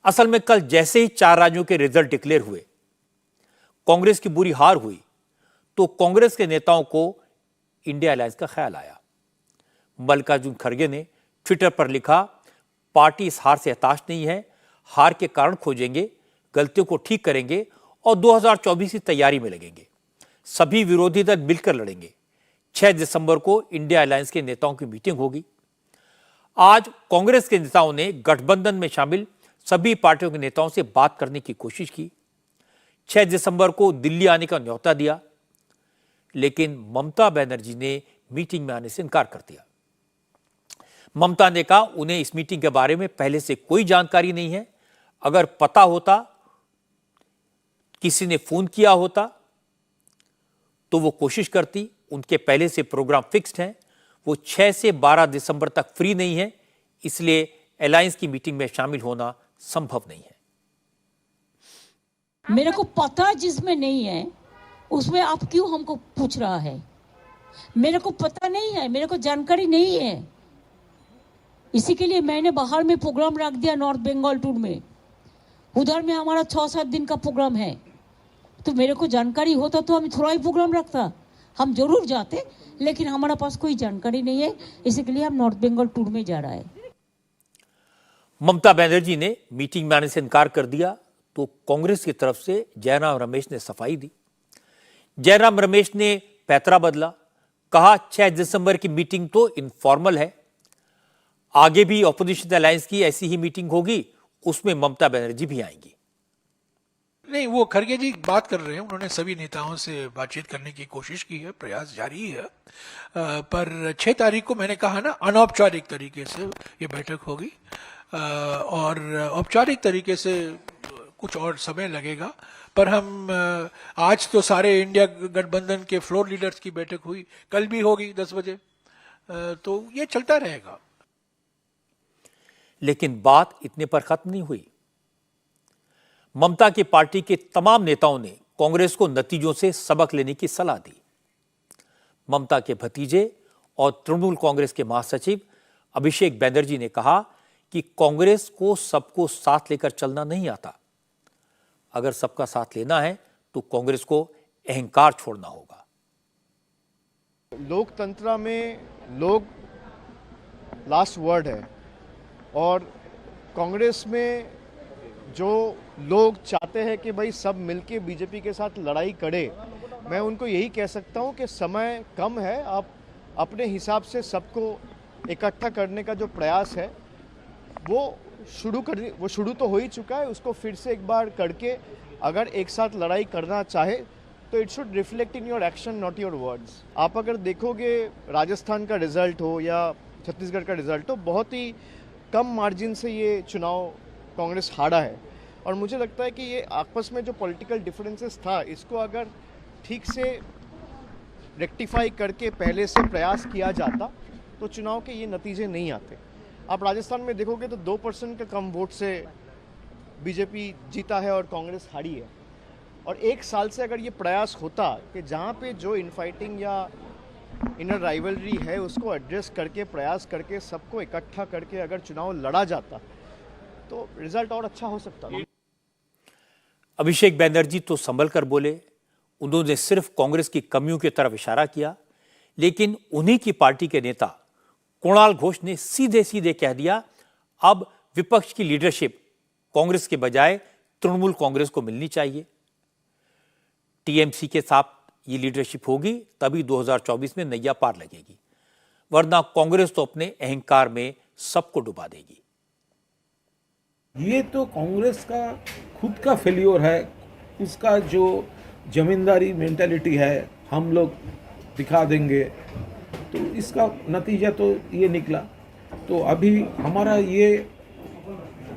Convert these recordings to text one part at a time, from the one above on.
असल में कल जैसे ही 4 राज्यों के रिजल्ट डिक्लेयर हुए, कांग्रेस की बुरी हार हुई, तो कांग्रेस के नेताओं को इंडिया अलायंस का ख्याल आया। मल्लिकार्जुन खड़गे ने ट्विटर पर लिखा, पार्टी इस हार से हताश नहीं है, हार के कारण खोजेंगे, गलतियों को ठीक करेंगे और 2024 की तैयारी में लगेंगे। सभी विरोधी दल मिलकर लड़ेंगे। 6 दिसंबर को इंडिया अलायंस के नेताओं की मीटिंग होगी। आज कांग्रेस के नेताओं ने गठबंधन में शामिल सभी पार्टियों के नेताओं से बात करने की कोशिश की। 6 दिसंबर को दिल्ली आने का न्योता दिया, लेकिन ममता बनर्जी ने मीटिंग में आने से इनकार कर दिया। ममता ने कहा उन्हें इस मीटिंग के बारे में पहले से कोई जानकारी नहीं है। अगर पता होता, किसी ने फोन किया होता, तो वो कोशिश करती। उनके पहले से प्रोग्राम फिक्स्ड है। वो 6 से 12 दिसंबर तक फ्री नहीं है, इसलिए अलायंस की मीटिंग में शामिल होना संभव नहीं है। मेरे को पता जिसमें नहीं है उसमें आप क्यों हमको पूछ रहा है? मेरे को पता नहीं है, मेरे को जानकारी नहीं है। इसी के लिए मैंने बाहर में प्रोग्राम रख दिया, नॉर्थ बंगाल टूर में। उधर में हमारा 6-7 दिन का प्रोग्राम है। तो मेरे को जानकारी होता तो हम थोड़ा ही प्रोग्राम रखता, हम जरूर जाते, लेकिन हमारा पास कोई जानकारी नहीं है। इसी के लिए हम नॉर्थ बंगाल टूर में जा रहा है। ममता बनर्जी ने मीटिंग में आने से इनकार कर दिया, तो कांग्रेस की तरफ से जयराम रमेश ने सफाई दी। जयराम रमेश ने पैतरा बदला, कहा 6 दिसंबर की मीटिंग तो इनफॉर्मल है, आगे भी ऑपोजिशन अलायंस की ऐसी ही मीटिंग होगी, उसमें ममता बनर्जी भी आएंगी। नहीं, वो खड़गे जी बात कर रहे हैं, उन्होंने सभी नेताओं से बातचीत करने की कोशिश की है, प्रयास जारी है। पर 6 तारीख को मैंने कहा ना, अनौपचारिक तरीके से ये बैठक होगी और औपचारिक तरीके से कुछ और समय लगेगा। पर हम आज तो सारे इंडिया गठबंधन के फ्लोर लीडर्स की बैठक हुई, कल भी होगी 10 बजे, तो ये चलता रहेगा। लेकिन बात इतने पर खत्म नहीं हुई। ममता की पार्टी के तमाम नेताओं ने कांग्रेस को नतीजों से सबक लेने की सलाह दी। ममता के भतीजे और तृणमूल कांग्रेस के महासचिव अभिषेक बैनर्जी ने कहा कि कांग्रेस को सबको साथ लेकर चलना नहीं आता। अगर सबका साथ लेना है तो कांग्रेस को अहंकार छोड़ना होगा। लोकतंत्र में लोग लास्ट वर्ड है और कांग्रेस में जो लोग चाहते हैं कि भाई सब मिलके बीजेपी के साथ लड़ाई करे, मैं उनको यही कह सकता हूं कि समय कम है। आप अपने हिसाब से सबको इकट्ठा करने का जो प्रयास है वो शुरू तो हो ही चुका है। उसको फिर से एक बार करके अगर एक साथ लड़ाई करना चाहे तो it should reflect in your action, not your words. आप अगर देखोगे राजस्थान का रिजल्ट हो या छत्तीसगढ़ का रिजल्ट हो, बहुत ही कम मार्जिन से ये चुनाव कांग्रेस हारा है। और मुझे लगता है कि ये आपस में जो पॉलिटिकल डिफरेंसेस था, इसको अगर ठीक से रेक्टिफाई करके पहले से प्रयास किया जाता तो चुनाव के ये नतीजे नहीं आते। आप राजस्थान में देखोगे तो 2% के कम वोट से बीजेपी जीता है और कांग्रेस हारी है। और 1 साल से अगर ये प्रयास होता कि जहाँ पे जो इनफाइटिंग या इनर राइवलरी है उसको एड्रेस करके, प्रयास करके, सबको इकट्ठा करके अगर चुनाव लड़ा जाता तो रिजल्ट और अच्छा हो सकता है। अभिषेक बैनर्जी तो संभल कर बोले। उन्होंने सिर्फ कांग्रेस की कमियों की तरफ इशारा किया, लेकिन उन्हीं की पार्टी के नेता कुणाल घोष ने सीधे सीधे कह दिया, अब विपक्ष की लीडरशिप कांग्रेस के बजाय तृणमूल कांग्रेस को मिलनी चाहिए। टीएमसी के साथ ये लीडरशिप होगी तभी 2024 में नैया पार लगेगी, वरना कांग्रेस तो अपने अहंकार में सबको डुबा देगी। ये तो कांग्रेस का खुद का फेल्योर है। उसका जो जमींदारी मेंटालिटी है, हम लोग दिखा देंगे, तो इसका नतीजा तो ये निकला। तो अभी हमारा ये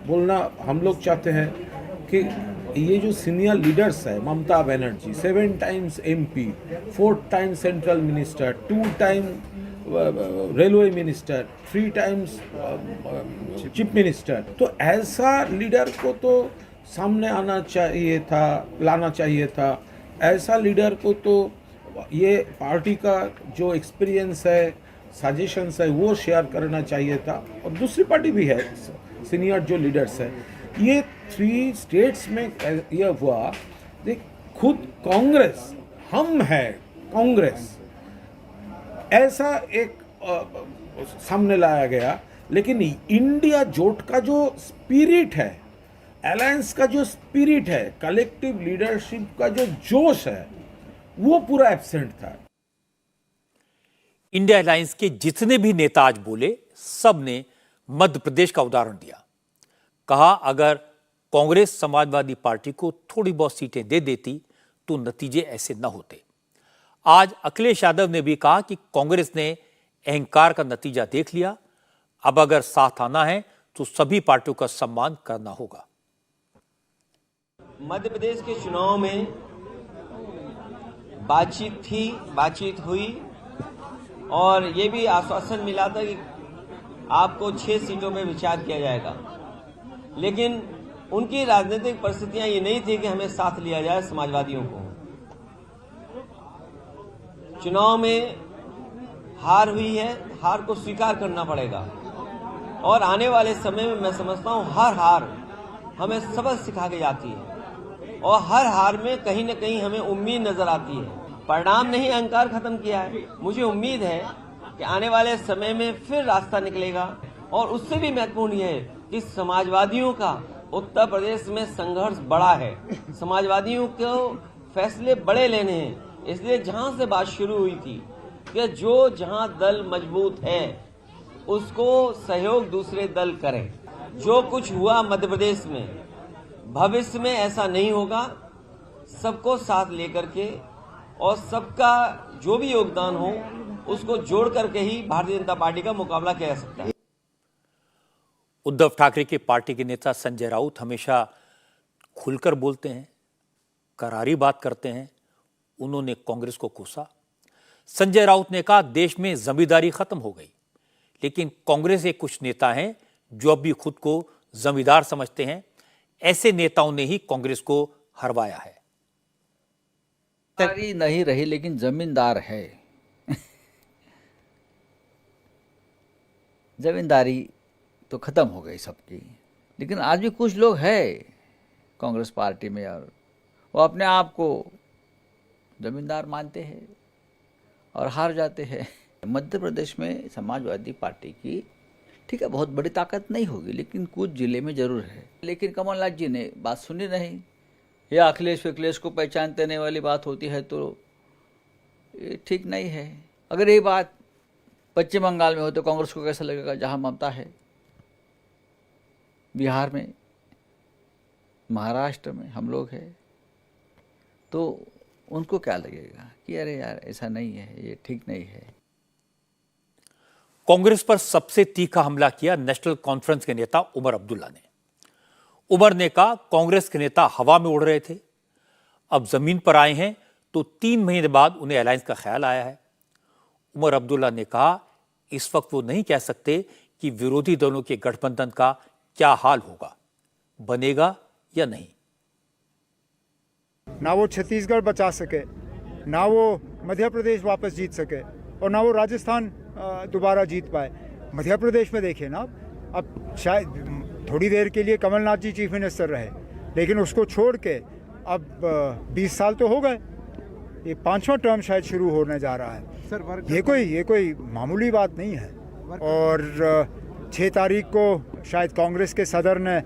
बोलना हम लोग चाहते हैं कि ये जो सीनियर लीडर्स है, Mamata Banerjee 7 times MP, 4 time central minister, 2 time railway minister, 3 times chief minister, तो ऐसा लीडर को तो सामने आना चाहिए था, लाना चाहिए था। ऐसा लीडर को तो ये पार्टी का जो एक्सपीरियंस है, सजेशंस है, वो शेयर करना चाहिए था। और दूसरी पार्टी भी है, सीनियर जो लीडर्स है, ये 3 स्टेट्स में यह हुआ, देख खुद कांग्रेस, हम है कांग्रेस, ऐसा एक सामने लाया गया। लेकिन इंडिया जोट का जो स्पिरिट है, अलायंस का जो स्पिरिट है, कलेक्टिव लीडरशिप का जो जोश है, वो पूरा एब्सेंट था। इंडिया अलायंस के जितने भी नेता आज बोले, सब ने मध्य प्रदेश का उदाहरण दिया। कहा अगर कांग्रेस समाजवादी पार्टी को थोड़ी बहुत सीटें दे देती तो नतीजे ऐसे न होते। आज अखिलेश यादव ने भी कहा कि कांग्रेस ने अहंकार का नतीजा देख लिया, अब अगर साथ आना है तो सभी पार्टियों का सम्मान करना होगा। मध्य प्रदेश के चुनाव में बातचीत हुई और ये भी आश्वासन मिला था कि आपको 6 सीटों में विचार किया जाएगा, लेकिन उनकी राजनीतिक परिस्थितियां ये नहीं थी कि हमें साथ लिया जाए समाजवादियों को। चुनाव में हार हुई है, हार को स्वीकार करना पड़ेगा और आने वाले समय में मैं समझता हूं हर हार हमें सबक सिखा के जाती है और हर हार में कहीं न कहीं हमें उम्मीद नजर आती है। परिणाम नहीं अहंकार खत्म किया है। मुझे उम्मीद है कि आने वाले समय में फिर रास्ता निकलेगा और उससे भी महत्वपूर्ण यह है कि समाजवादियों का उत्तर प्रदेश में संघर्ष बड़ा है, समाजवादियों को फैसले बड़े लेने हैं। इसलिए जहां से बात शुरू हुई थी कि जहां दल मजबूत है उसको सहयोग दूसरे दल करें। जो कुछ हुआ मध्य प्रदेश में, भविष्य में ऐसा नहीं होगा। सबको साथ लेकर के और सबका जो भी योगदान हो उसको जोड़ करके ही भारतीय जनता पार्टी का मुकाबला किया जा सकता है। उद्धव ठाकरे के पार्टी के नेता संजय राउत हमेशा खुलकर बोलते हैं, करारी बात करते हैं। उन्होंने कांग्रेस को कोसा। संजय राउत ने कहा देश में जमींदारी खत्म हो गई, लेकिन कांग्रेस के कुछ नेता हैं जो अब भी खुद को जमींदार समझते हैं। ऐसे नेताओं ने ही कांग्रेस को हरवाया है। जमींदारी नहीं रही लेकिन जमींदार है। जमींदारी तो खत्म हो गई सबकी, लेकिन आज भी कुछ लोग हैं कांग्रेस पार्टी में और वो अपने आप को जमींदार मानते हैं और हार जाते हैं। मध्य प्रदेश में समाजवादी पार्टी की ठीक है बहुत बड़ी ताकत नहीं होगी, लेकिन कुछ जिले में जरूर है। लेकिन कमलनाथ जी ने बात सुनी नहीं, या अखिलेश को पहचानते नहीं वाली बात होती है तो ये ठीक नहीं है। अगर ये बात पश्चिम बंगाल में हो तो कांग्रेस को कैसा लगेगा, जहां ममता है, बिहार में, महाराष्ट्र में हम लोग हैं, तो उनको क्या लगेगा कि अरे यार ऐसा नहीं है, ये ठीक नहीं है। कांग्रेस पर सबसे तीखा हमला किया नेशनल कॉन्फ्रेंस के नेता उमर अब्दुल्ला ने। उमर ने कहा कांग्रेस के नेता हवा में उड़ रहे थे, अब जमीन पर आए हैं तो 3 महीने बाद उन्हें अलायंस का ख्याल आया है। उमर अब्दुल्ला ने कहा इस वक्त वो नहीं कह सकते कि विरोधी दलों के गठबंधन का क्या हाल होगा, बनेगा या नहीं। ना वो छत्तीसगढ़ बचा सके, ना वो मध्य प्रदेश वापस जीत सके और ना वो राजस्थान दोबारा जीत पाए। मध्य प्रदेश में देखिए ना, अब शायद थोड़ी देर के लिए कमलनाथ जी चीफ मिनिस्टर रहे, लेकिन उसको छोड़ के अब 20 साल तो हो गए, ये 5वां टर्म शायद शुरू होने जा रहा है। ये कोई मामूली बात नहीं है। और 6 तारीख को शायद कांग्रेस के सदर ने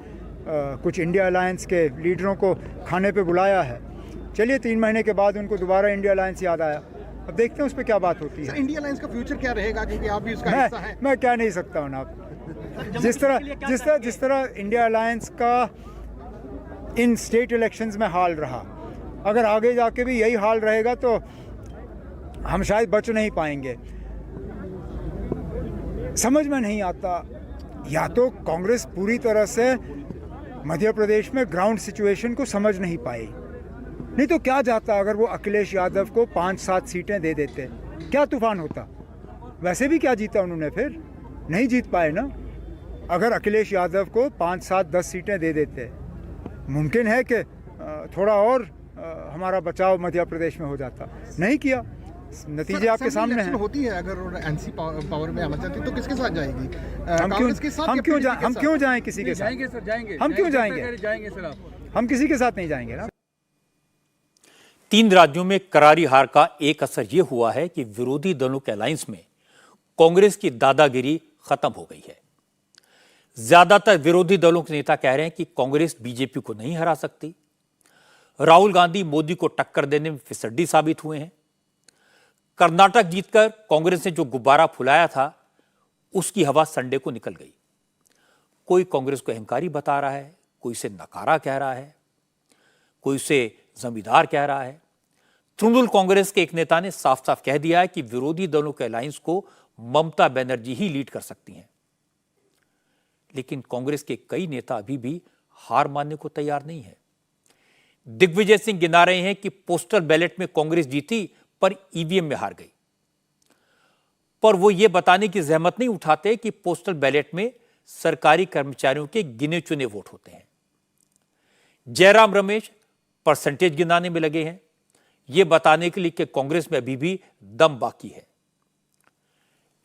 कुछ इंडिया अलायंस के लीडरों को खाने पे बुलाया है। चलिए 3 महीने के बाद उनको दोबारा इंडिया अलायंस याद आया, अब देखते हैं उस पर क्या बात होती है। इंडिया अलायंस का फ्यूचर क्या रहेगा, क्योंकि आप भी उसका हिस्सा हैं। मैं क्या नहीं सकता हूँ ना, जिस तरह इंडिया अलायंस का इन स्टेट इलेक्शंस में हाल रहा, अगर आगे जाके भी यही हाल रहेगा तो हम शायद बच नहीं पाएंगे। समझ में नहीं आता, या तो कांग्रेस पूरी तरह से मध्य प्रदेश में ग्राउंड सिचुएशन को समझ नहीं पाई, नहीं तो क्या जाता अगर वो अखिलेश यादव को 5-7 सीटें दे देते, क्या तूफान होता। वैसे भी क्या जीता उन्होंने, फिर नहीं जीत पाए ना। अगर अखिलेश यादव को 5-7-10 सीटें दे देते, मुमकिन है कि थोड़ा और हमारा बचाव मध्य प्रदेश में हो जाता। नहीं किया, नतीजे आपके सामने इलेक्शन हैं। होती है, अगर एनसी पावर में आना चाहती है तो किसके साथ जाएगी? हम कांग्रेस के साथ या क्यों PDP के हम साथ? क्यों जाएं किसी के साथ? जाएंगे सर, जाएंगे। हम क्यों जाएंगे? जाएंगे सर आप। हम किसी के साथ नहीं जाएंगे ना। 3 राज्यों में करारी हार का एक असर यह हुआ है कि विरोधी दलों के अलायंस में कांग्रेस की दादागिरी खत्म हो गई है। ज्यादातर विरोधी दलों के नेता कह रहे हैं कि कांग्रेस बीजेपी को नहीं हरा सकती। राहुल गांधी मोदी को टक्कर देने में फिसड्डी साबित हुए हैं। कर्नाटक जीतकर कांग्रेस ने जो गुब्बारा फुलाया था उसकी हवा संडे को निकल गई। कोई कांग्रेस को अहंकारी बता रहा है, कोई इसे नकारा कह रहा है, कोई उसे जमींदार कह रहा है। तृणमूल कांग्रेस के एक नेता ने साफ साफ कह दिया है कि विरोधी दलों के अलायंस को ममता बनर्जी ही लीड कर सकती हैं। लेकिन कांग्रेस के कई नेता अभी भी हार मानने को तैयार नहीं है। दिग्विजय सिंह गिना रहे हैं कि पोस्टल बैलेट में कांग्रेस जीती पर ईवीएम में हार गई, पर वो ये बताने की जहमत नहीं उठाते कि पोस्टल बैलेट में सरकारी कर्मचारियों के गिने चुने वोट होते हैं। जयराम रमेश परसेंटेज गिनाने में लगे हैं, ये बताने के लिए कि कांग्रेस में अभी भी दम बाकी है।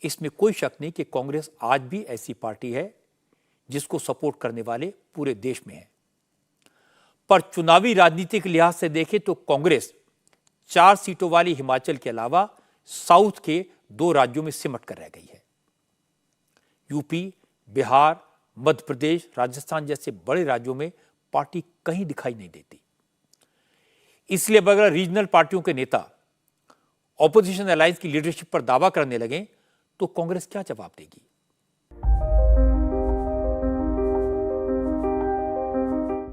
इसमें कोई शक नहीं कि कांग्रेस आज भी ऐसी पार्टी है जिसको सपोर्ट करने वाले पूरे देश में हैं। पर चुनावी राजनीति के लिहाज से देखें तो कांग्रेस 4 सीटों वाली हिमाचल के अलावा साउथ के 2 राज्यों में सिमट कर रह गई है। यूपी, बिहार, मध्य प्रदेश, राजस्थान जैसे बड़े राज्यों में पार्टी कहीं दिखाई नहीं देती। इसलिए अगर रीजनल पार्टियों के नेता ऑपोजिशन अलायंस की लीडरशिप पर दावा करने लगे तो कांग्रेस क्या जवाब देगी?